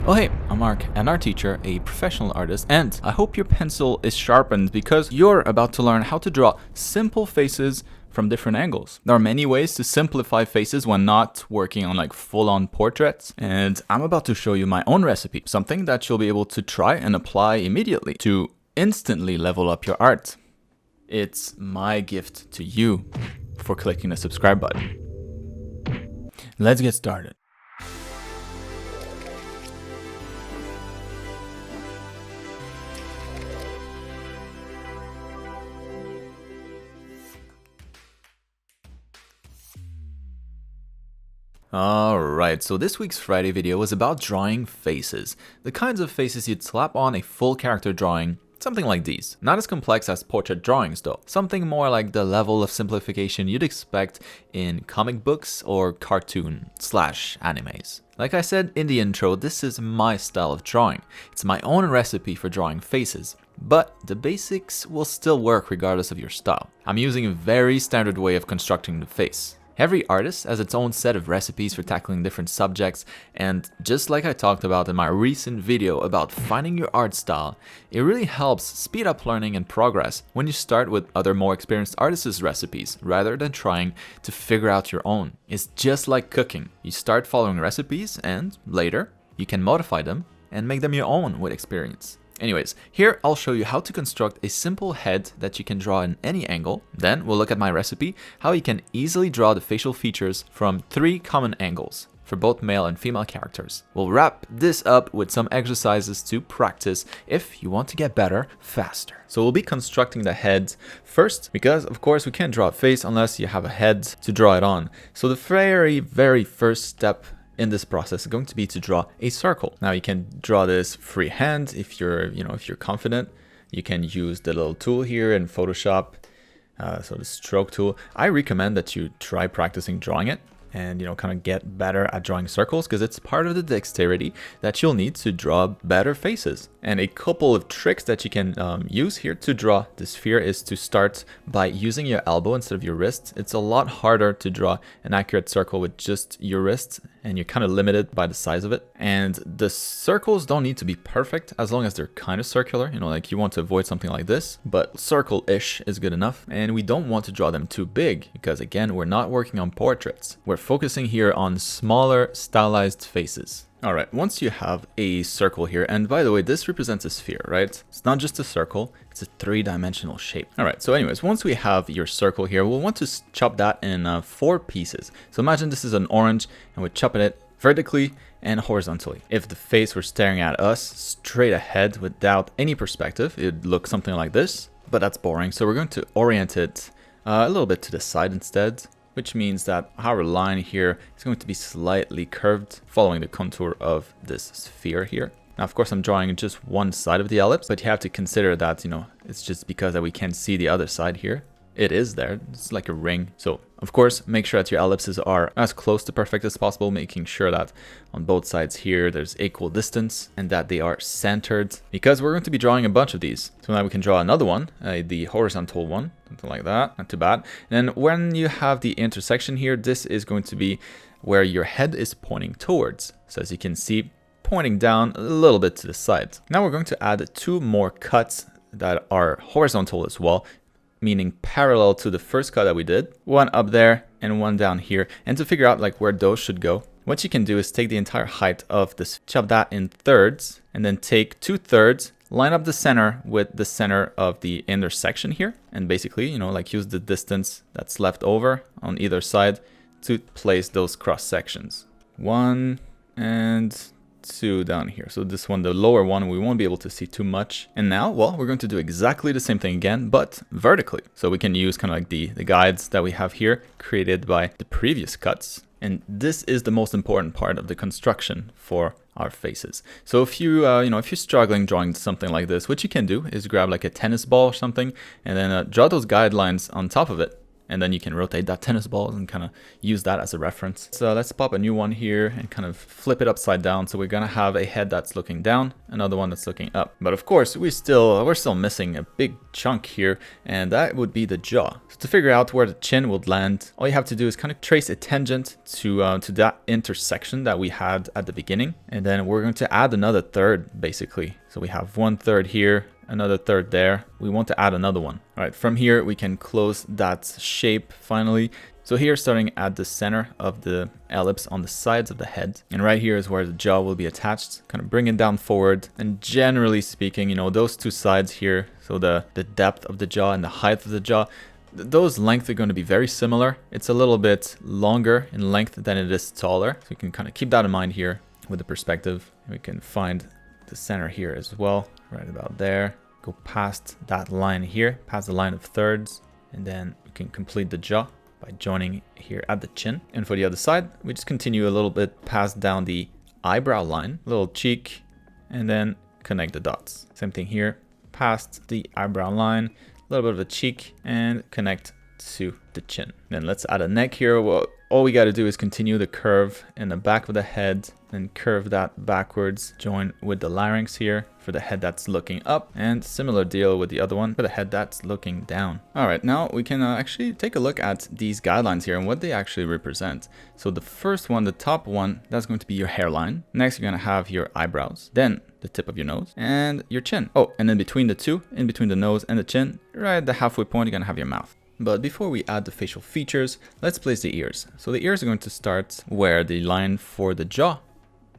Oh hey, I'm Marc, an art teacher, a professional artist, and I hope your pencil is sharpened because you're about to learn how to draw simple faces from different angles. There are many ways to simplify faces when not working on like full-on portraits, and I'm about to show you my own recipe, something that you'll be able to try and apply immediately to instantly level up your art. It's my gift to you for clicking the subscribe button. Let's get started. Alright, so this week's Friday video was about drawing faces. The kinds of faces you'd slap on a full character drawing, something like these. Not as complex as portrait drawings though. Something more like the level of simplification you'd expect in comic books or cartoon/animes. Like I said in the intro, this is my style of drawing. It's my own recipe for drawing faces. But the basics will still work regardless of your style. I'm using a very standard way of constructing the face. Every artist has its own set of recipes for tackling different subjects, and just like I talked about in my recent video about finding your art style, it really helps speed up learning and progress when you start with other more experienced artists' recipes rather than trying to figure out your own. It's just like cooking. You start following recipes and later you can modify them and make them your own with experience. Anyways, here I'll show you how to construct a simple head that you can draw in any angle. Then we'll look at my recipe, how you can easily draw the facial features from 3 common angles for both male and female characters. We'll wrap this up with some exercises to practice if you want to get better faster. So we'll be constructing the head first because of course we can't draw a face unless you have a head to draw it on. So the very first step in this process is going to be to draw a circle. Now you can draw this freehand if you're confident. You can use the little tool here in Photoshop, so the stroke tool. I recommend that you try practicing drawing it and kind of get better at drawing circles because it's part of the dexterity that you'll need to draw better faces. And a couple of tricks that you can use here to draw the sphere is to start by using your elbow instead of your wrist. It's a lot harder to draw an accurate circle with just your wrist, and you're kind of limited by the size of it. And the circles don't need to be perfect as long as they're kind of circular, like you want to avoid something like this, but circle-ish is good enough. And we don't want to draw them too big because again, we're not working on portraits. We're focusing here on smaller stylized faces. All right, once you have a circle here, and by the way, this represents a sphere, right? It's not just a circle, it's a 3-dimensional shape. All right, so anyways, once we have your circle here, we'll want to chop that in 4 pieces. So imagine this is an orange, and we're chopping it vertically and horizontally. If the face were staring at us straight ahead without any perspective, it'd look something like this, but that's boring. So we're going to orient it a little bit to the side instead, which means that our line here is going to be slightly curved following the contour of this sphere here. Now, of course, I'm drawing just one side of the ellipse, but you have to consider that, it's just because that we can't see the other side here. It is there. It's like a ring. So, of course, make sure that your ellipses are as close to perfect as possible, making sure that on both sides here, there's equal distance and that they are centered because we're going to be drawing a bunch of these. So now we can draw another one, the horizontal one, something like that. Not too bad. And then when you have the intersection here, this is going to be where your head is pointing towards. So as you can see, pointing down a little bit to the side. Now we're going to add 2 more cuts that are horizontal as well, meaning parallel to the first cut that we did, one up there and one down here. And to figure out like where those should go, what you can do is take the entire height of this, chop that in thirds, and then take 2/3, line up the center with the center of the intersection here, and basically, like use the distance that's left over on either side to place those cross sections. 1 and 2 down here. So this one, the lower one, we won't be able to see too much. And now, well, we're going to do exactly the same thing again, but vertically. So we can use kind of like the guides that we have here created by the previous cuts. And this is the most important part of the construction for our faces. So if you, if you're struggling drawing something like this, what you can do is grab like a tennis ball or something, and then draw those guidelines on top of it. and then you can rotate that tennis ball and kind of use that as a reference. So let's pop a new one here and kind of flip it upside down. So we're gonna have a head that's looking down, another one that's looking up. But of course, we're still missing a big chunk here, and that would be the jaw. So to figure out where the chin would land, all you have to do is kind of trace a tangent to that intersection that we had at the beginning, and then we're going to add another third basically. So we have 1/3 here, another third there. We want to add another one. All right, from here we can close that shape finally. So here, starting at the center of the ellipse on the sides of the head, and right here is where the jaw will be attached, kind of bring it down forward. And generally speaking, you know, those two sides here, so the depth of the jaw and the height of the jaw, those lengths are going to be very similar. It's a little bit longer in length than it is taller. So you can kind of keep that in mind here with the perspective. We can find the center here as well, right about there. Go past that line here, past the line of thirds, and then we can complete the jaw by joining here at the chin. And for the other side, we just continue a little bit past down the eyebrow line, little cheek, and then connect the dots. Same thing here, past the eyebrow line, a little bit of a cheek, and connect to the chin. Then let's add a neck here. Well, all we got to do is continue the curve in the back of the head, and curve that backwards, join with the larynx here for the head that's looking up, and similar deal with the other one for the head that's looking down. All right, now we can actually take a look at these guidelines here and what they actually represent. So the first one, the top one, that's going to be your hairline. Next, you're going to have your eyebrows, then the tip of your nose and your chin. Oh, and then between the two, in between the nose and the chin, right at the halfway point, you're going to have your mouth. But before we add the facial features, let's place the ears. So the ears are going to start where the line for the jaw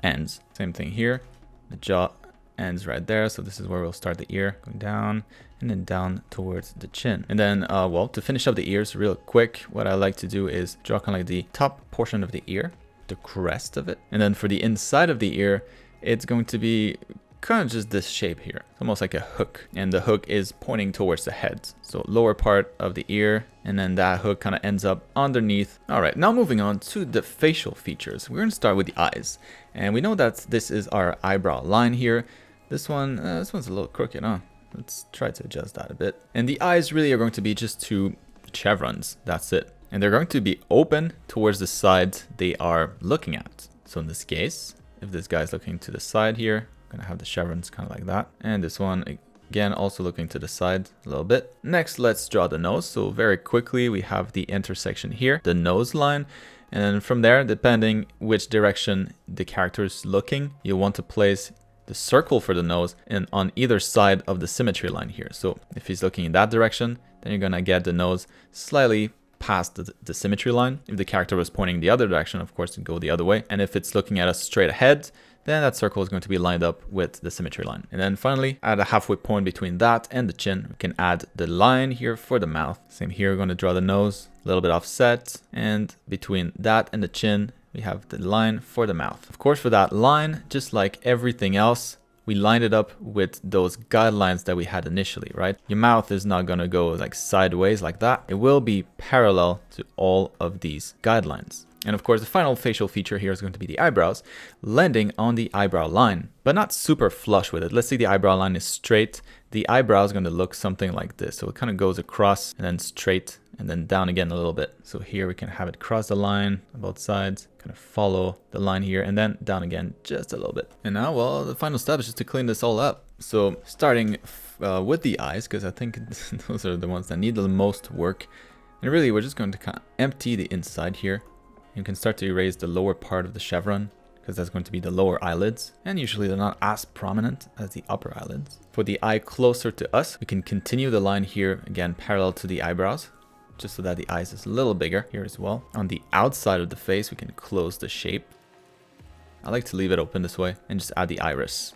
ends. Same thing here. The jaw ends right there. So this is where we'll start the ear, going down and then down towards the chin. And then, well, to finish up the ears real quick, what I like to do is draw kind of like the top portion of the ear, the crest of it. And then for the inside of the ear, it's going to be kind of just this shape here. It's almost like a hook, and the hook is pointing towards the head. So lower part of the ear, and then that hook kind of ends up underneath. All right, now moving on to the facial features. We're going to start with the eyes, and we know that this is our eyebrow line here. This one's a little crooked, huh? Let's try to adjust that a bit. And the eyes really are going to be just two chevrons. That's it. And they're going to be open towards the side they are looking at. So in this case, if this guy's looking to the side here, gonna have the chevrons kind of like that, and this one again also looking to the side a little bit. Next, let's draw the nose. So very quickly, we have the intersection here, the nose line, and then from there, depending which direction the character is looking, you want to place the circle for the nose and on either side of the symmetry line here. So if he's looking in that direction, then you're gonna get the nose slightly past the symmetry line. If the character was pointing the other direction, of course, it'd go the other way. And if it's looking at us straight ahead, then that circle is going to be lined up with the symmetry line. And then finally, at a halfway point between that and the chin, we can add the line here for the mouth. Same here, we're going to draw the nose, a little bit offset. And between that and the chin, we have the line for the mouth. Of course, for that line, just like everything else, we lined it up with those guidelines that we had initially, right? Your mouth is not going to go like sideways like that. It will be parallel to all of these guidelines. And of course, the final facial feature here is going to be the eyebrows, landing on the eyebrow line, but not super flush with it. Let's say the eyebrow line is straight. The eyebrow is going to look something like this. So it kind of goes across and then straight and then down again a little bit. So here we can have it cross the line on both sides, kind of follow the line here and then down again just a little bit. And now, well, the final step is just to clean this all up. So starting with the eyes, because I think those are the ones that need the most work. And really, we're just going to kind of empty the inside here. You can start to erase the lower part of the chevron because that's going to be the lower eyelids, and usually they're not as prominent as the upper eyelids. For the eye closer to us, we can continue the line here, again parallel to the eyebrows, just so that the eyes is a little bigger here as well. On the outside of the face, we can close the shape. I like to leave it open this way and just add the iris.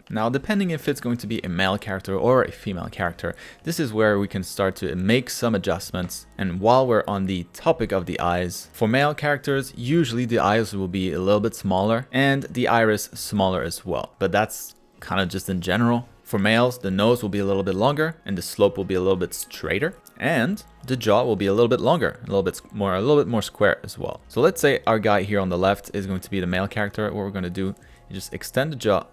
Now, depending if it's going to be a male character or a female character, this is where we can start to make some adjustments. And while we're on the topic of the eyes, for male characters, usually the eyes will be a little bit smaller and the iris smaller as well. But that's kind of just in general. For males, the nose will be a little bit longer and the slope will be a little bit straighter, and the jaw will be a little bit longer, a little bit more square as well. So let's say our guy here on the left is going to be the male character. What we're going to do is just extend the jaw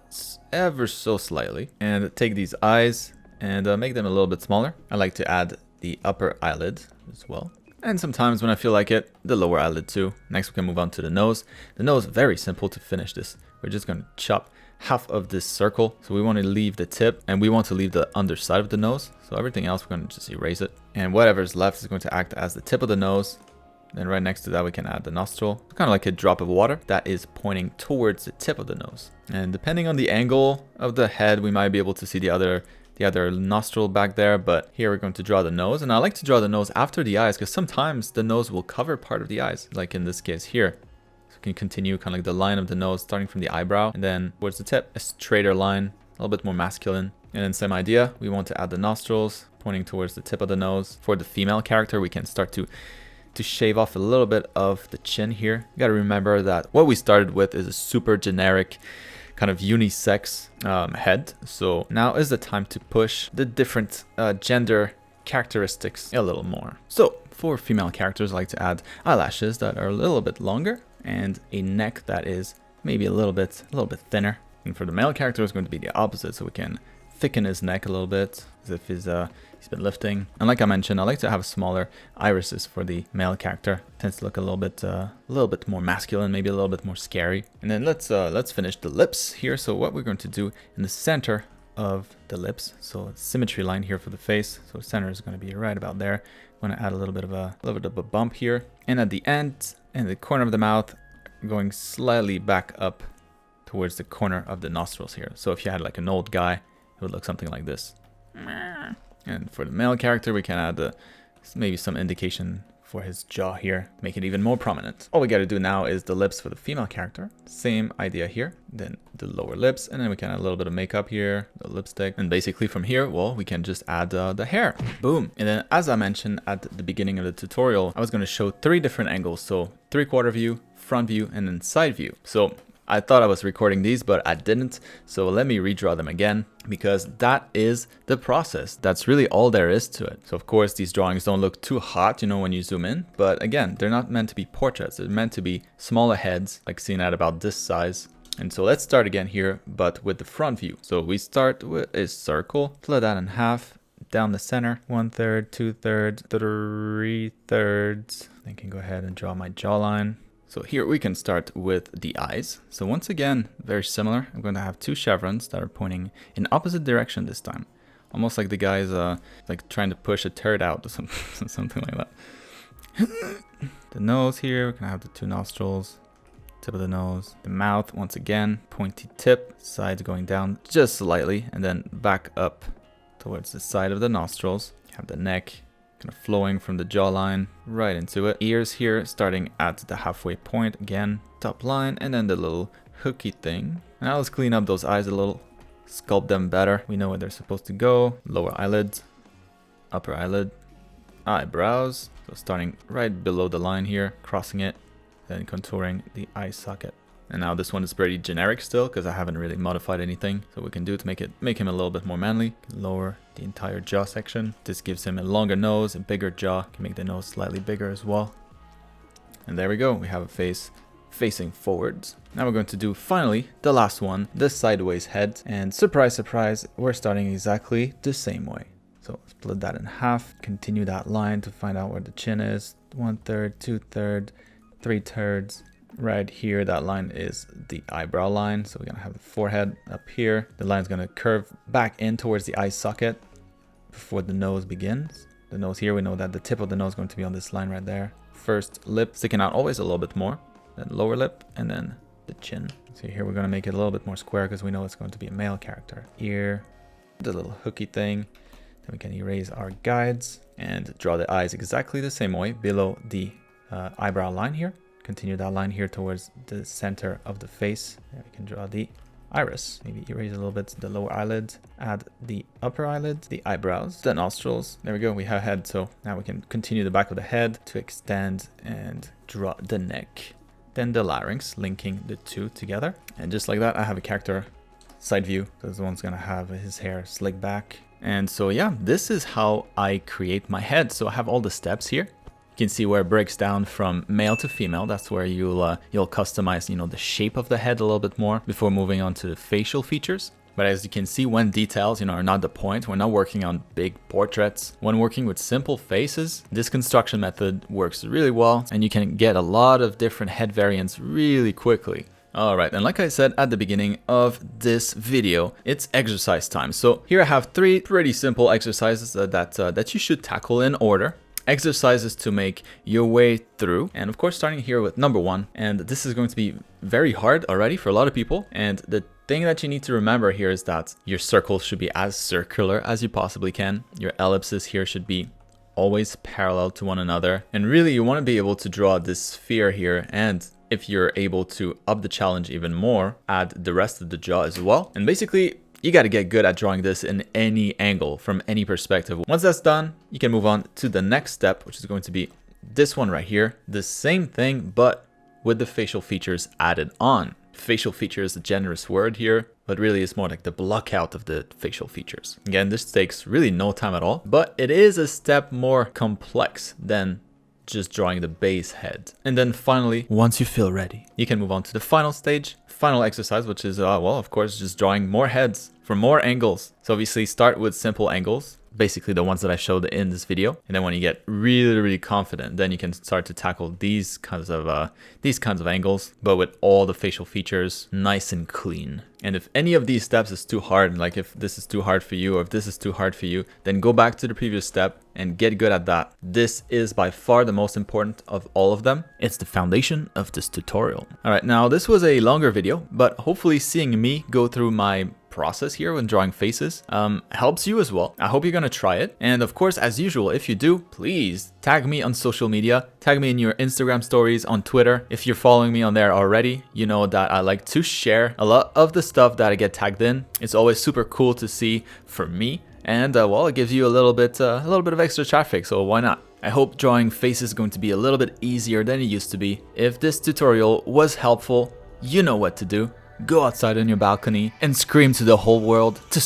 ever so slightly and take these eyes and make them a little bit smaller. I like to add the upper eyelid as well. And sometimes when I feel like it, the lower eyelid too. Next we can move on to the nose. The nose, very simple to finish this. We're just going to chop half of this circle. So we want to leave the tip and we want to leave the underside of the nose. So everything else, we're going to just erase it. And whatever's left is going to act as the tip of the nose. Then right next to that, we can add the nostril. It's kind of like a drop of water that is pointing towards the tip of the nose. And depending on the angle of the head, we might be able to see the other nostril back there. But here we're going to draw the nose. And I like to draw the nose after the eyes because sometimes the nose will cover part of the eyes, like in this case here. So we can continue kind of like the line of the nose starting from the eyebrow and then towards the tip, a straighter line, a little bit more masculine. And then same idea, we want to add the nostrils pointing towards the tip of the nose. For the female character, we can start to shave off a little bit of the chin here. You got to remember that what we started with is a super generic kind of unisex head. So now is the time to push the different gender characteristics a little more. So for female characters, I like to add eyelashes that are a little bit longer and a neck that is maybe a little bit thinner. And for the male character, it's going to be the opposite. So we can thicken his neck a little bit as if he's been lifting. And like I mentioned, I like to have smaller irises for the male character. It tends to look a little bit more masculine, maybe a little bit more scary. And then let's finish the lips here. So what we're going to do in the center of the lips, so it's symmetry line here for the face. So the center is going to be right about there. I'm going to add a little bit of a bump here. And at the end, in the corner of the mouth, going slightly back up towards the corner of the nostrils here. So if you had like an old guy, it would look something like this. And for the male character, we can add maybe some indication for his jaw here, make it even more prominent. All we got to do now is the lips for the female character. Same idea here, then the lower lips, and then we can add a little bit of makeup here, the lipstick. And basically from here, well, we can just add the hair. Boom. And then as I mentioned at the beginning of the tutorial, I was going to show 3 different angles. So 3/4 view, front view, and then side view. So I thought I was recording these, but I didn't. So let me redraw them again because that is the process. That's really all there is to it. So of course, these drawings don't look too hot, you know, when you zoom in. But again, they're not meant to be portraits. They're meant to be smaller heads, like seen at about this size. And so let's start again here, but with the front view. So we start with a circle, split that in half, down the center, 1/3, 2/3, 3/3. I can go ahead and draw my jawline. So here we can start with the eyes. So once again, very similar. I'm going to have 2 chevrons that are pointing in opposite direction this time. Almost like the guy's like trying to push a turd out or something like that. The nose here, we're going to have the 2 nostrils, tip of the nose. The mouth, once again, pointy tip, sides going down just slightly, and then back up towards the side of the nostrils. You have the neck kind of flowing from the jawline right into it. Ears here starting at the halfway point again, top line, and then the little hooky thing. And now let's clean up those eyes a little, sculpt them better. We know where they're supposed to go. Lower eyelid, upper eyelid, eyebrows. So starting right below the line here, crossing it, then contouring the eye socket. And now this one is pretty generic still because I haven't really modified anything. So we can do to make him a little bit more manly. Lower the entire jaw section. This gives him a longer nose, a bigger jaw. Can make the nose slightly bigger as well. And there we go. We have a face facing forwards. Now we're going to do finally the last one, the sideways head. And surprise, surprise, we're starting exactly the same way. So split that in half. Continue that line to find out where the chin is. 1/3, 2/3, 3/3. Right here, that line is the eyebrow line. So we're going to have the forehead up here. The line is going to curve back in towards the eye socket before the nose begins. The nose here, we know that the tip of the nose is going to be on this line right there. First lip sticking out always a little bit more, then lower lip, and then the chin. So here we're going to make it a little bit more square because we know it's going to be a male character. Ear, the little hooky thing. Then we can erase our guides and draw the eyes exactly the same way below the eyebrow line here. Continue that line here towards the center of the face. There we can draw the iris. Maybe erase a little bit the lower eyelid. Add the upper eyelid, the eyebrows, the nostrils. There we go. We have head. So now we can continue the back of the head to extend and draw the neck. Then the larynx, linking the 2 together. And just like that, I have a character side view. So this one's going to have his hair slicked back. And so yeah, this is how I create my head. So I have all the steps here. You can see where it breaks down from male to female. That's where you'll customize, you know, the shape of the head a little bit more before moving on to the facial features. But as you can see, when details, are not the point, we're not working on big portraits. When working with simple faces, this construction method works really well, and you can get a lot of different head variants really quickly. Alright, and like I said at the beginning of this video, it's exercise time. So here I have 3 pretty simple exercises that you should tackle in order. Exercises to make your way through, and of course starting here with number 1, and this is going to be very hard already for a lot of people, and the thing that you need to remember here is that your circles should be as circular as you possibly can. Your ellipses here should be always parallel to one another, and really you want to be able to draw this sphere here, and if you're able to up the challenge even more, add the rest of the jaw as well. And basically you got to get good at drawing this in any angle, from any perspective. Once that's done, you can move on to the next step, which is going to be this one right here. The same thing, but with the facial features added on. Facial feature is a generous word here, but really it's more like the block out of the facial features. Again, this takes really no time at all, but it is a step more complex than just drawing the base head. And then finally, once you feel ready, you can move on to the final stage, final exercise, which is, well, of course, just drawing more heads for more angles. So obviously start with simple angles, basically the ones that I showed in this video. And then when you get really, really confident, then you can start to tackle these kinds of angles, but with all the facial features nice and clean. And if any of these steps is too hard, like if this is too hard for you, or if this is too hard for you, then go back to the previous step and get good at that. This is by far the most important of all of them. It's the foundation of this tutorial. All right, now this was a longer video, but hopefully seeing me go through my process here when drawing faces helps you as well. I hope you're gonna try it. And of course, as usual, if you do, please tag me on social media. Tag me in your Instagram stories, on Twitter. If you're following me on there already, you know that I like to share a lot of the stuff that I get tagged in. It's always super cool to see for me. And well, it gives you a little bit of extra traffic, so why not? I hope drawing faces is going to be a little bit easier than it used to be. If this tutorial was helpful, you know what to do. Go outside on your balcony and scream to the whole world to